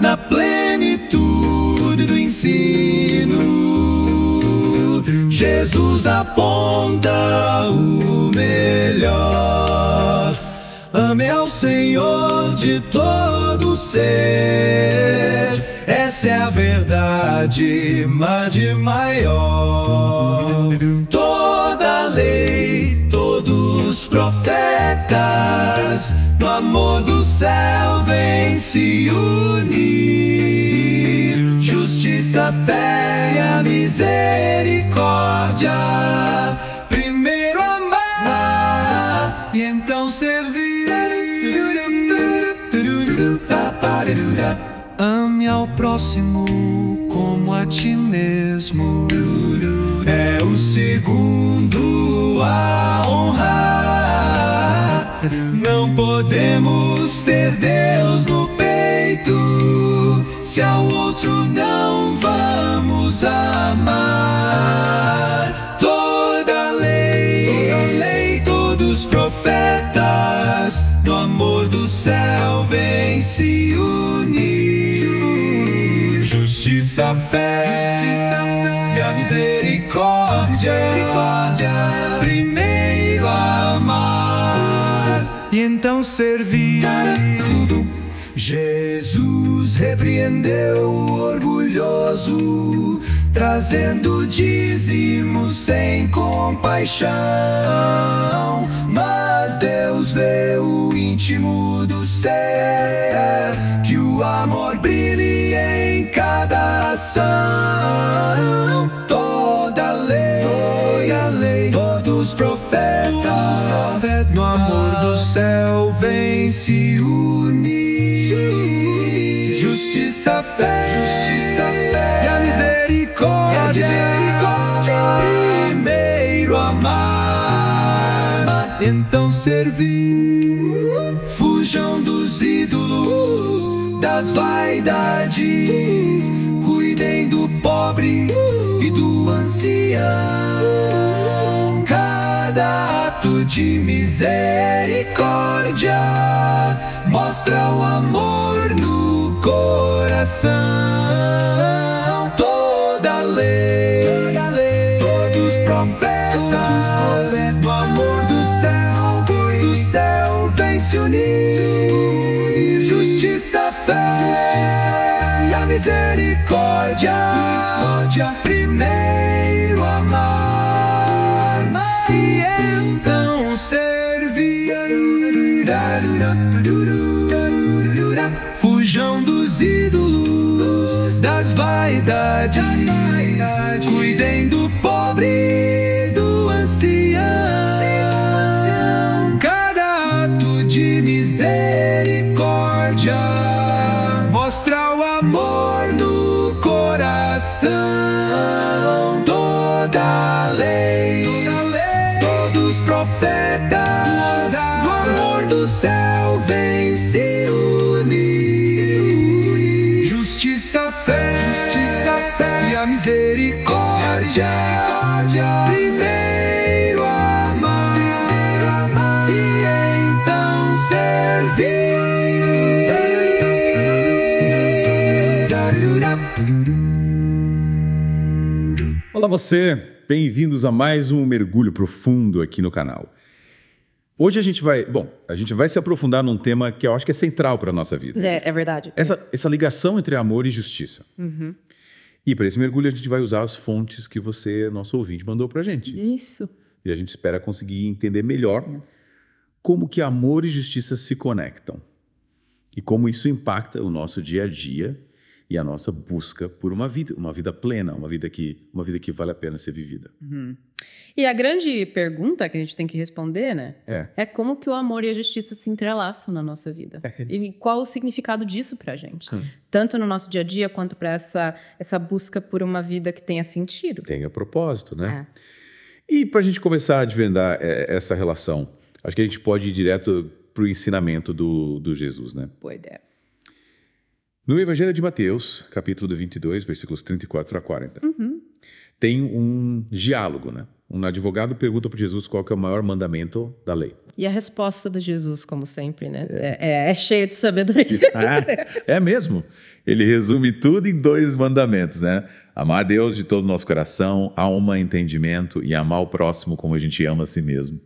Na plenitude do ensino, Jesus aponta o melhor. Ame ao Senhor de todo ser, essa é a verdade de maior. Toda a lei, todos os profetas, no amor do céu vem se unir. Justiça, fé e a misericórdia, primeiro amar e então servir. Ame ao próximo como a ti mesmo, é o segundo a honrar. Não podemos ter Deus no peito se ao outro não vamos amar. Toda lei, todos os profetas, no amor do céu vem se unir. Justiça, fé e a misericórdia, primeiro amar e então servir. Jesus repreendeu o orgulhoso, trazendo dízimos sem compaixão. Mas Deus vê o íntimo do ser, que o amor brilhe em cada ação. Toda a lei, todos os profetas, no amor do céu vem se unir. Justiça, fé e a misericórdia, primeiro amar, então servir. Fujam dos ídolos, das vaidades, cuidem do pobre e do ancião. Cada ato de misericórdia mostra o amor no coração. Toda a lei, todos os profetas, no amor do céu vem se unir. Justiça, fé e a misericórdia, primeiro amar e então servir. Fujam dos ídolos, das vaidades, cuidem do pobre e do ancião. Cada ato de misericórdia mostra o amor no coração. Toda a lei, todos os profetas, no amor do céu vem se unir. Justiça, fé e a misericórdia, primeiro amar e então servir. Olá você, bem-vindos a mais um mergulho profundo aqui no canal. Hoje a gente vai se aprofundar num tema que eu acho que é central para a nossa vida. É verdade. Essa ligação entre amor e justiça. Uhum. E para esse mergulho a gente vai usar as fontes que você, nosso ouvinte, mandou para a gente. Isso. E a gente espera conseguir entender melhor como que amor e justiça se conectam. E como isso impacta o nosso dia a dia e a nossa busca por uma vida plena, uma vida que vale a pena ser vivida. Uhum. E a grande pergunta que a gente tem que responder, né? É como que o amor e a justiça se entrelaçam na nossa vida. E qual o significado disso pra gente. Tanto no nosso dia a dia, quanto para essa busca por uma vida que tenha sentido. Tenha propósito, né? E pra gente começar a desvendar essa relação, acho que a gente pode ir direto pro ensinamento do Jesus, né? Boa ideia. No Evangelho de Mateus, capítulo 22, versículos 34 a 40. tem um diálogo, né? Um advogado pergunta para Jesus qual que é o maior mandamento da lei. E a resposta de Jesus, como sempre, né? É cheia de sabedoria. É mesmo. Ele resume tudo em 2 mandamentos, né? Amar a Deus de todo o nosso coração, alma, entendimento e amar o próximo como a gente ama a si mesmo.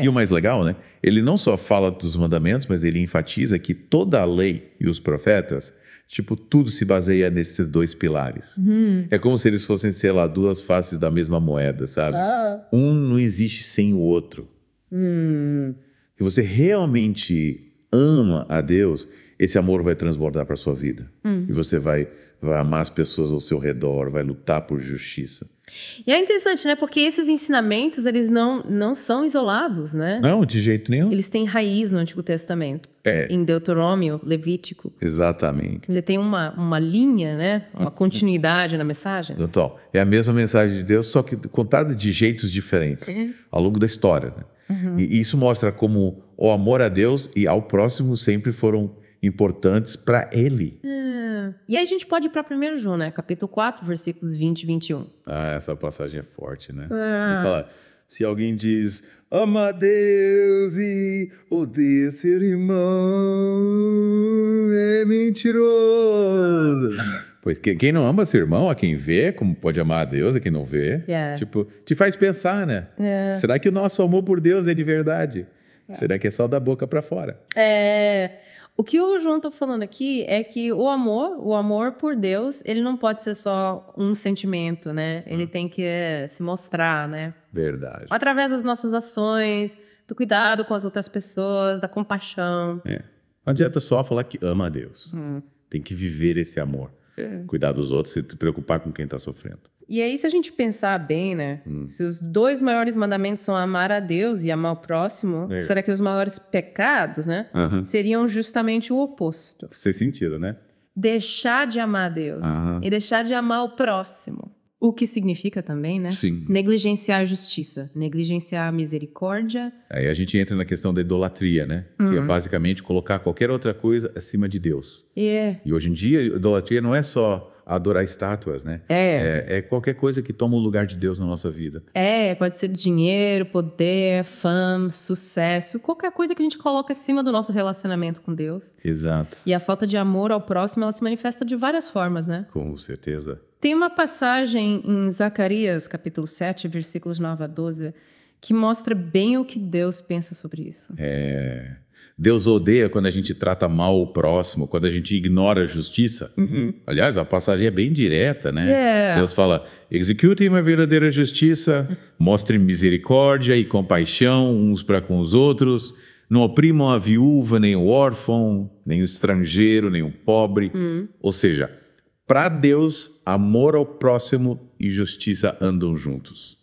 E o mais legal, né? Ele não só fala dos mandamentos, mas ele enfatiza que toda a lei e os profetas, tipo, tudo se baseia nesses 2 pilares. É como se eles fossem, sei lá, 2 faces da mesma moeda, sabe? Um não existe sem o outro. Se você realmente ama a Deus, esse amor vai transbordar para a sua vida. E você vai amar as pessoas ao seu redor, vai lutar por justiça. E é interessante, né? Porque esses ensinamentos, eles não são isolados, né? Não, de jeito nenhum. Eles têm raiz no Antigo Testamento. Em Deuteronômio, Levítico. Exatamente. Quer dizer, tem uma linha, né? Uma continuidade na mensagem. Total. É a mesma mensagem de Deus, só que contada de jeitos diferentes ao longo da história, né? E isso mostra como o amor a Deus e ao próximo sempre foram importantes para Ele. E aí a gente pode ir para 1 João, né? Capítulo 4, versículos 20 e 21. Essa passagem é forte, né? Ele fala, se alguém diz, ama a Deus e odeia seu irmão, é mentiroso. Pois quem não ama seu irmão, a quem vê, como pode amar a Deus, a quem não vê, tipo, te faz pensar, né? Será que o nosso amor por Deus é de verdade? Será que é só da boca para fora? O que o João está falando aqui é que o amor por Deus, ele não pode ser só um sentimento, né? Ele tem que se mostrar, né? Verdade. Através das nossas ações, do cuidado com as outras pessoas, da compaixão. Não adianta só falar que ama a Deus. Tem que viver esse amor. Cuidar dos outros, se preocupar com quem está sofrendo. E aí, se a gente pensar bem, né? Se os 2 maiores mandamentos são amar a Deus e amar o próximo, será que os maiores pecados, né? Seriam justamente o oposto. Faz sentido, né? Deixar de amar a Deus e deixar de amar o próximo. O que significa também, né? Sim. Negligenciar a justiça, negligenciar a misericórdia. Aí a gente entra na questão da idolatria, né? Que é basicamente colocar qualquer outra coisa acima de Deus. E hoje em dia, idolatria não é só adorar estátuas, né? É qualquer coisa que toma o lugar de Deus na nossa vida. Pode ser dinheiro, poder, fama, sucesso, qualquer coisa que a gente coloca acima do nosso relacionamento com Deus. Exato. E a falta de amor ao próximo, ela se manifesta de várias formas, né? Com certeza. Tem uma passagem em Zacarias, capítulo 7, versículos 9 a 12, que mostra bem o que Deus pensa sobre isso. Deus odeia quando a gente trata mal o próximo, quando a gente ignora a justiça. Aliás, a passagem é bem direta, né? Deus fala, executem uma verdadeira justiça, mostrem misericórdia e compaixão uns para com os outros, não oprimam a viúva, nem o órfão, nem o estrangeiro, nem o pobre. Ou seja, para Deus, amor ao próximo e justiça andam juntos.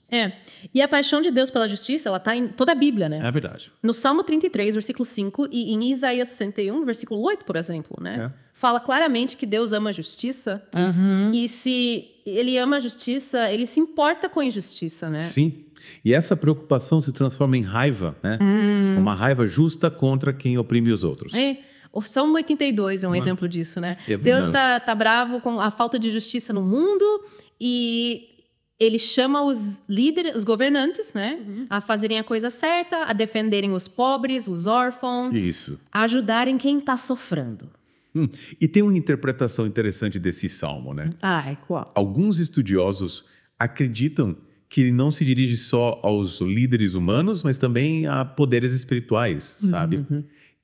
E a paixão de Deus pela justiça, ela tá em toda a Bíblia, né? É verdade. No Salmo 33, versículo 5, e em Isaías 61, versículo 8, por exemplo, né? Fala claramente que Deus ama a justiça. E se ele ama a justiça, ele se importa com a injustiça, né? Sim. E essa preocupação se transforma em raiva, né? Uma raiva justa contra quem oprime os outros. O Salmo 82 é um exemplo disso, né? Deus tá bravo com a falta de justiça no mundo e ele chama os líderes, os governantes, né? A fazerem a coisa certa, a defenderem os pobres, os órfãos. Isso. A ajudarem quem tá sofrendo. E tem uma interpretação interessante desse salmo, né? Qual? Alguns estudiosos acreditam que ele não se dirige só aos líderes humanos, mas também a poderes espirituais, sabe?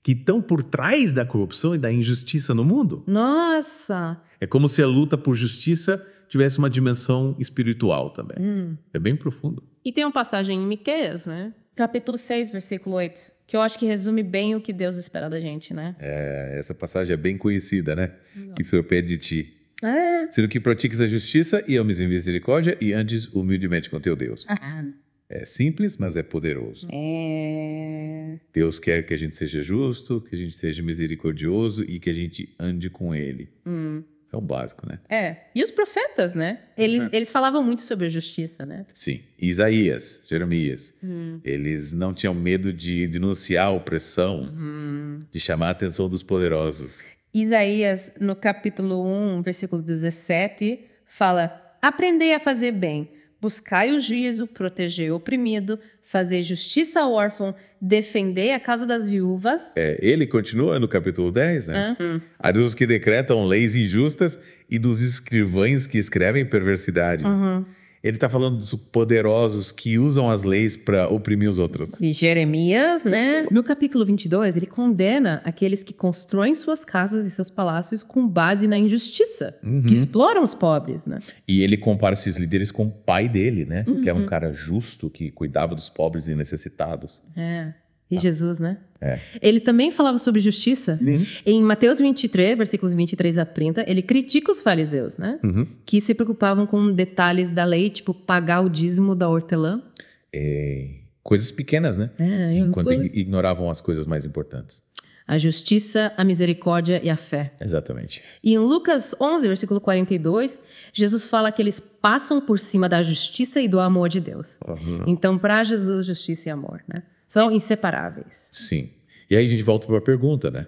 Que estão por trás da corrupção e da injustiça no mundo. Nossa! É como se a luta por justiça tivesse uma dimensão espiritual também. É bem profundo. E tem uma passagem em Miqueias, né? Capítulo 6, versículo 8, que eu acho que resume bem o que Deus espera da gente, né? Essa passagem é bem conhecida, né? Que o Senhor pede de ti. Sendo que pratiques a justiça e ames em misericórdia e andes humildemente com teu Deus. É simples, mas é poderoso. Deus quer que a gente seja justo, que a gente seja misericordioso e que a gente ande com Ele. É o básico, né? E os profetas, né? Eles falavam muito sobre a justiça, né? Sim. Isaías, Jeremias. Eles não tinham medo de denunciar a opressão, de chamar a atenção dos poderosos. Isaías, no capítulo 1, versículo 17, fala: aprendei a fazer bem, buscai o juízo, protegei o oprimido, fazer justiça ao órfão, defender a causa das viúvas. Ele continua no capítulo 10, né? Há dos que decretam leis injustas e dos escrivães que escrevem perversidade. Ele está falando dos poderosos que usam as leis para oprimir os outros. E Jeremias, né? No capítulo 22, ele condena aqueles que constroem suas casas e seus palácios com base na injustiça, que exploram os pobres, né? E ele compara esses líderes com o pai dele, né? Que era um cara justo, que cuidava dos pobres e necessitados. E Jesus, né? Ele também falava sobre justiça. Em Mateus 23, versículos 23 a 30, ele critica os fariseus, né? Que se preocupavam com detalhes da lei, tipo pagar o dízimo da hortelã. Coisas pequenas, né? Enquanto ignoravam as coisas mais importantes. A justiça, a misericórdia e a fé. Exatamente. E em Lucas 11, versículo 42, Jesus fala que eles passam por cima da justiça e do amor de Deus. Então, para Jesus, justiça e amor, né? São inseparáveis. Sim. E aí a gente volta para a pergunta, né?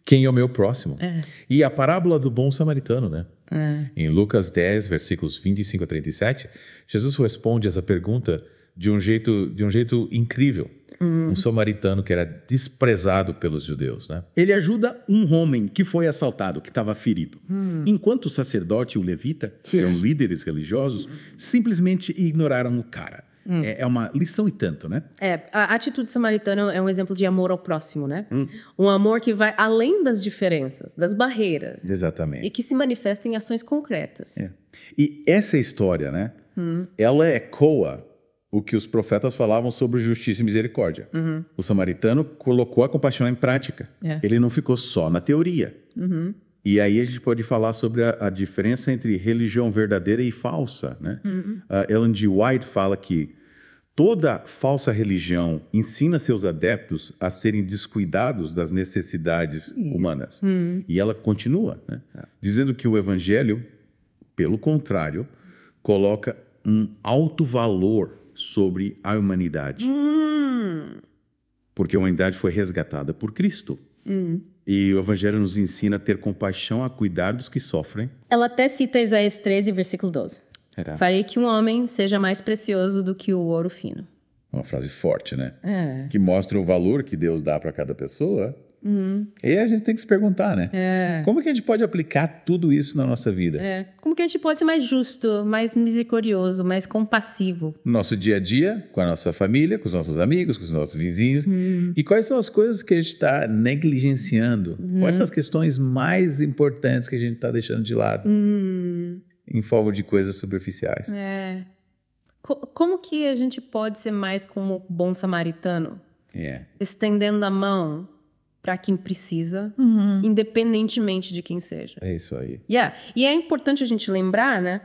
Quem é o meu próximo? E a parábola do bom samaritano, né? Em Lucas 10, versículos 25 a 37, Jesus responde essa pergunta de um jeito incrível. Um samaritano que era desprezado pelos judeus, né? Ele ajuda um homem que foi assaltado, que estava ferido. Enquanto o sacerdote e o levita, que eram líderes religiosos, simplesmente ignoraram o cara. É uma lição e tanto, né? A atitude samaritana é um exemplo de amor ao próximo, né? Um amor que vai além das diferenças, das barreiras. Exatamente. E que se manifesta em ações concretas. E essa história, né? Ela ecoa o que os profetas falavam sobre justiça e misericórdia. O samaritano colocou a compaixão em prática. Ele não ficou só na teoria. E aí a gente pode falar sobre a diferença entre religião verdadeira e falsa, né? Ellen G. White fala que toda falsa religião ensina seus adeptos a serem descuidados das necessidades humanas. E ela continua, né? Dizendo que o evangelho, pelo contrário, coloca um alto valor sobre a humanidade. Porque a humanidade foi resgatada por Cristo. E o Evangelho nos ensina a ter compaixão, a cuidar dos que sofrem. Ela até cita Isaías 13, versículo 12. Farei que um homem seja mais precioso do que o ouro fino. Uma frase forte, né? Que mostra o valor que Deus dá para cada pessoa. E aí a gente tem que se perguntar, né? Como que a gente pode aplicar tudo isso na nossa vida? Como que a gente pode ser mais justo, mais misericordioso, mais compassivo? No nosso dia a dia, com a nossa família, com os nossos amigos, com os nossos vizinhos. E quais são as coisas que a gente está negligenciando? Quais são as questões mais importantes que a gente está deixando de lado? Em favor de coisas superficiais. Como que a gente pode ser mais como o bom samaritano? Estendendo a mão para quem precisa, independentemente de quem seja. É isso aí. E é importante a gente lembrar, né,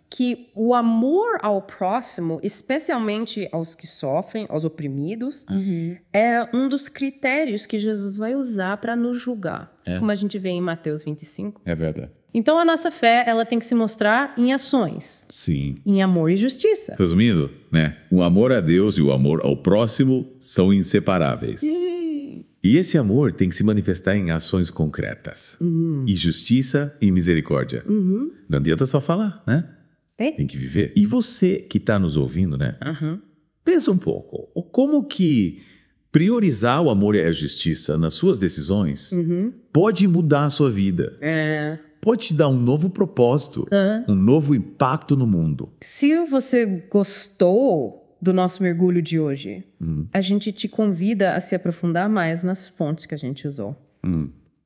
que o amor ao próximo, especialmente aos que sofrem, aos oprimidos, é um dos critérios que Jesus vai usar para nos julgar, como a gente vê em Mateus 25. É verdade. Então a nossa fé, ela tem que se mostrar em ações. Sim. Em amor e justiça. Resumindo, né, o amor a Deus e o amor ao próximo são inseparáveis. E esse amor tem que se manifestar em ações concretas. E justiça e misericórdia. Não adianta só falar, né? Tem que viver. E você que está nos ouvindo, né? Pensa um pouco. Como que priorizar o amor e a justiça nas suas decisões pode mudar a sua vida. Pode te dar um novo propósito, um novo impacto no mundo. Se você gostou do nosso mergulho de hoje, a gente te convida a se aprofundar mais nas fontes que a gente usou.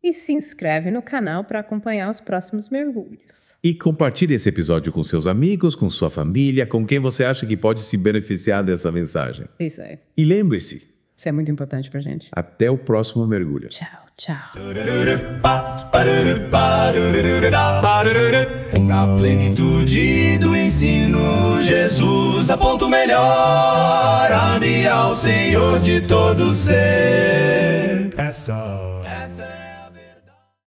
E se inscreve no canal para acompanhar os próximos mergulhos. E compartilhe esse episódio com seus amigos, com sua família, com quem você acha que pode se beneficiar dessa mensagem. Isso aí. E lembre-se, isso é muito importante pra gente. Até o próximo mergulho. Tchau, tchau. Na plenitude do ensino, Jesus aponta o melhor. Ame ao Senhor de todo ser. Essa